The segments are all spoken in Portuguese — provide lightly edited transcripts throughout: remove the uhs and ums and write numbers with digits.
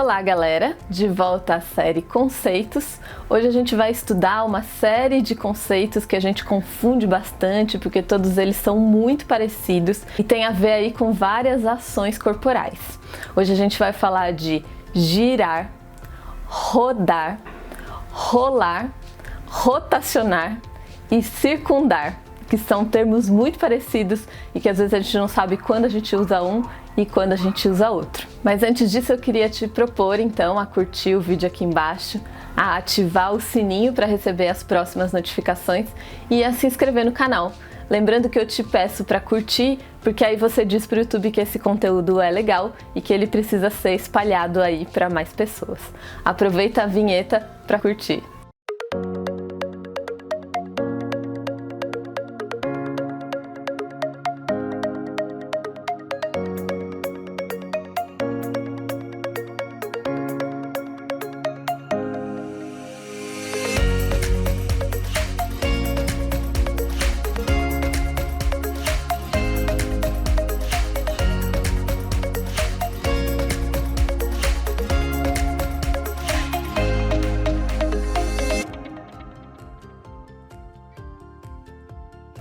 Olá galera, de volta à série Conceitos. Hoje a gente vai estudar uma série de conceitos que a gente confunde bastante porque todos eles são muito parecidos e tem a ver aí com várias ações corporais. Hoje a gente vai falar de girar, rodar, rolar, rotacionar e circundar, que são termos muito parecidos e que às vezes a gente não sabe quando a gente usa um e quando a gente usa outro. Mas antes disso eu queria te propor então a curtir o vídeo aqui embaixo, a ativar o sininho para receber as próximas notificações e a se inscrever no canal. Lembrando que eu te peço para curtir, porque aí você diz para o YouTube que esse conteúdo é legal e que ele precisa ser espalhado aí para mais pessoas. Aproveita a vinheta para curtir.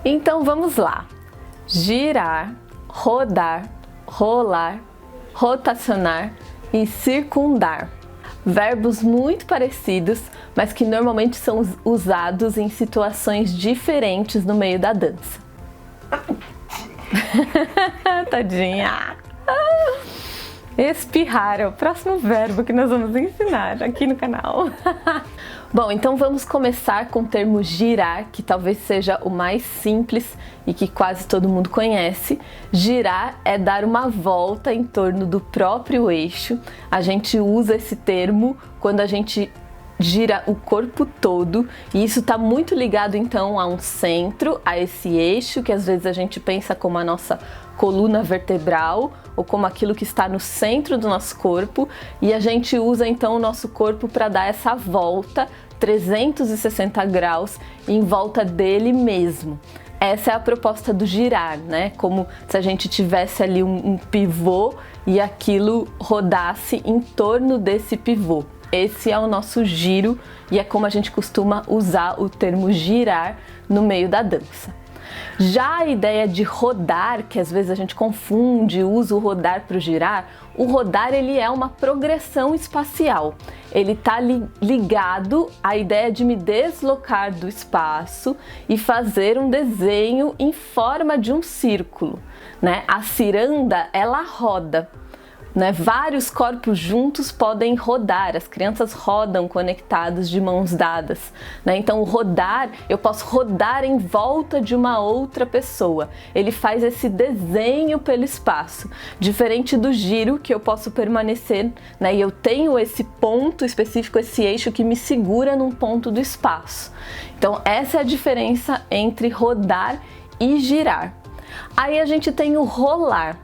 Então vamos lá, girar, rodar, rolar, rotacionar e circundar. Verbos muito parecidos, mas que normalmente são usados em situações diferentes no meio da dança. Tadinha! Espirrar é o próximo verbo que nós vamos ensinar aqui no canal. Bom, então vamos começar com o termo girar, que talvez seja o mais simples e que quase todo mundo conhece. Girar é dar uma volta em torno do próprio eixo. A gente usa esse termo quando a gente gira o corpo todo, e isso está muito ligado então a um centro, a esse eixo que às vezes a gente pensa como a nossa coluna vertebral ou como aquilo que está no centro do nosso corpo, e a gente usa então o nosso corpo para dar essa volta 360 graus em volta dele mesmo. Essa é a proposta do girar, né? Como se a gente tivesse ali um pivô e aquilo rodasse em torno desse pivô. Esse é o nosso giro e é como a gente costuma usar o termo girar no meio da dança. Já a ideia de rodar, que às vezes a gente confunde, usa o rodar para o girar, o rodar ele é uma progressão espacial. Ele está ligado à ideia de me deslocar do espaço e fazer um desenho em forma de um círculo, né? A ciranda, ela roda. Né? Vários corpos juntos podem rodar, as crianças rodam conectados de mãos dadas, né? Então o rodar, eu posso rodar em volta de uma outra pessoa, ele faz esse desenho pelo espaço, diferente do giro que eu posso permanecer, né? E eu tenho esse ponto específico, esse eixo que me segura num ponto do espaço. Então essa é a diferença entre rodar e girar. Aí a gente tem o rolar.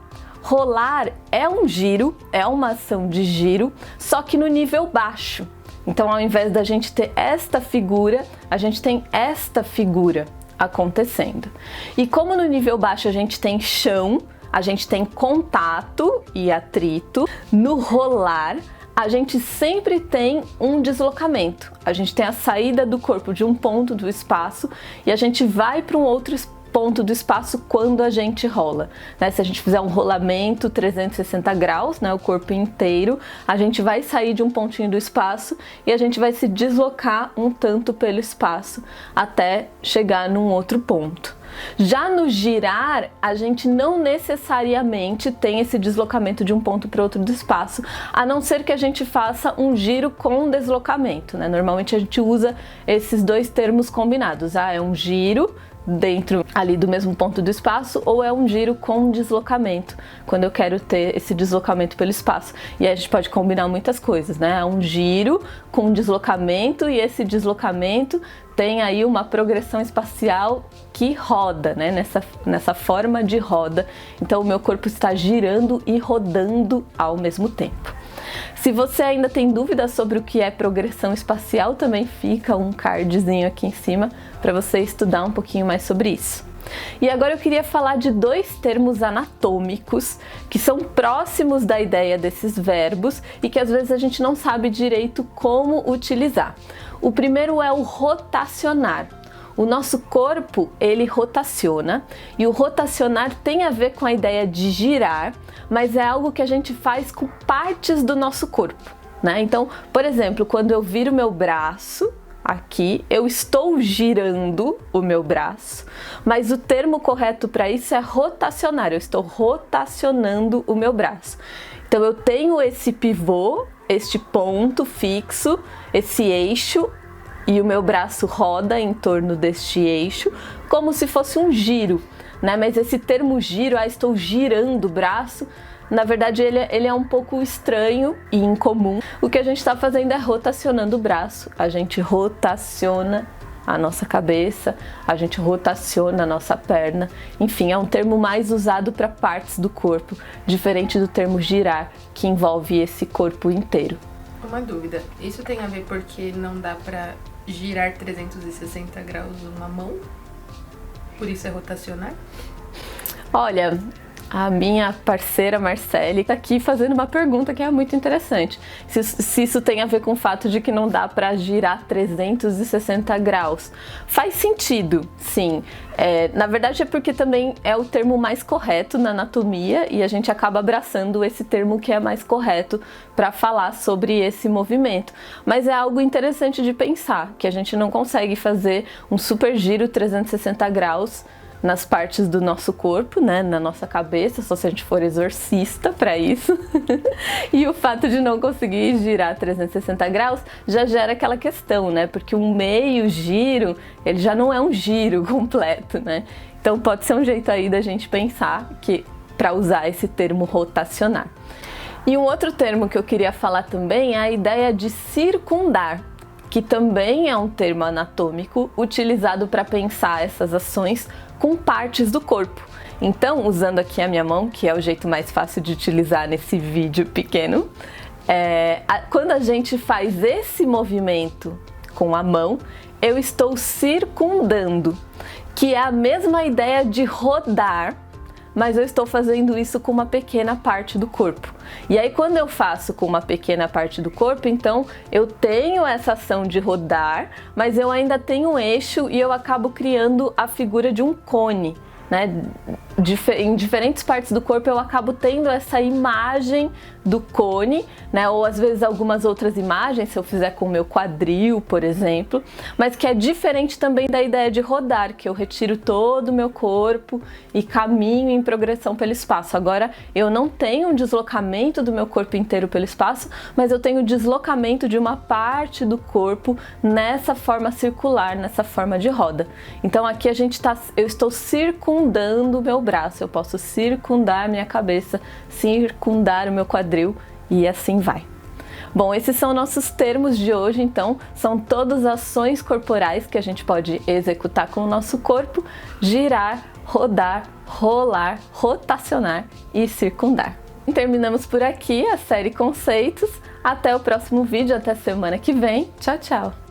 Rolar é um giro, é uma ação de giro, só que no nível baixo. Então, ao invés da gente ter esta figura, a gente tem esta figura acontecendo. E como no nível baixo a gente tem chão, a gente tem contato e atrito, no rolar a gente sempre tem um deslocamento. A gente tem a saída do corpo de um ponto do espaço e a gente vai para um outro ponto do espaço quando a gente rola, né? Se a gente fizer um rolamento 360 graus, né, o corpo inteiro, a gente vai sair de um pontinho do espaço e a gente vai se deslocar um tanto pelo espaço até chegar num outro ponto. Já no girar, a gente não necessariamente tem esse deslocamento de um ponto para outro do espaço, a não ser que a gente faça um giro com deslocamento, né? Normalmente a gente usa esses dois termos combinados. É um giro dentro ali do mesmo ponto do espaço, ou é um giro com deslocamento, quando eu quero ter esse deslocamento pelo espaço. E aí a gente pode combinar muitas coisas, né? É um giro com deslocamento e esse deslocamento tem aí uma progressão espacial que roda, né? Nessa forma de roda. Então o meu corpo está girando e rodando ao mesmo tempo. Se você ainda tem dúvidas sobre o que é progressão espacial, também fica um cardzinho aqui em cima para você estudar um pouquinho mais sobre isso. E agora eu queria falar de dois termos anatômicos que são próximos da ideia desses verbos e que às vezes a gente não sabe direito como utilizar. O primeiro é o rotacionar. O nosso corpo, ele rotaciona, e o rotacionar tem a ver com a ideia de girar, mas é algo que a gente faz com partes do nosso corpo, né? Então, por exemplo, quando eu viro meu braço aqui, eu estou girando o meu braço, mas o termo correto para isso é rotacionar, eu estou rotacionando o meu braço. Então eu tenho esse pivô, este ponto fixo, esse eixo, e o meu braço roda em torno deste eixo, como se fosse um giro, né? Mas esse termo giro, estou girando o braço, na verdade ele é um pouco estranho e incomum. O que a gente está fazendo é rotacionando o braço, a gente rotaciona a nossa cabeça, a gente rotaciona a nossa perna, enfim, é um termo mais usado para partes do corpo, diferente do termo girar, que envolve esse corpo inteiro. Uma dúvida, isso tem a ver porque não dá para girar 360 graus uma mão? Por isso é rotacionar? Olha, a minha parceira Marcele está aqui fazendo uma pergunta que é muito interessante. Se isso tem a ver com o fato de que não dá para girar 360 graus. Faz sentido, sim. Na verdade é porque também é o termo mais correto na anatomia e a gente acaba abraçando esse termo que é mais correto para falar sobre esse movimento. Mas é algo interessante de pensar, que a gente não consegue fazer um super giro 360 graus nas partes do nosso corpo, né, na nossa cabeça, só se a gente for exorcista para isso. E o fato de não conseguir girar 360 graus já gera aquela questão, né, porque um meio giro, ele já não é um giro completo, né. Então pode ser um jeito aí da gente pensar que para usar esse termo rotacionar. E um outro termo que eu queria falar também é a ideia de circundar, que também é um termo anatômico utilizado para pensar essas ações com partes do corpo. Então, usando aqui a minha mão, que é o jeito mais fácil de utilizar nesse vídeo pequeno, quando a gente faz esse movimento com a mão, eu estou circundando, que é a mesma ideia de rodar, mas eu estou fazendo isso com uma pequena parte do corpo. E aí quando eu faço com uma pequena parte do corpo, então eu tenho essa ação de rodar, mas eu ainda tenho um eixo e eu acabo criando a figura de um cone, né? Em diferentes partes do corpo eu acabo tendo essa imagem do cone, né? Ou às vezes algumas outras imagens, se eu fizer com o meu quadril, por exemplo, mas que é diferente também da ideia de rodar, que eu retiro todo o meu corpo e caminho em progressão pelo espaço. Agora eu não tenho um deslocamento do meu corpo inteiro pelo espaço, mas eu tenho o deslocamento de uma parte do corpo nessa forma circular, nessa forma de roda. Então aqui eu estou circundando o meu braço, eu posso circundar minha cabeça, circundar o meu quadril e assim vai. Bom, esses são nossos termos de hoje, então são todas ações corporais que a gente pode executar com o nosso corpo: girar, rodar, rolar, rotacionar e circundar. Terminamos por aqui a série Conceitos. Até o próximo vídeo, até semana que vem. Tchau, tchau!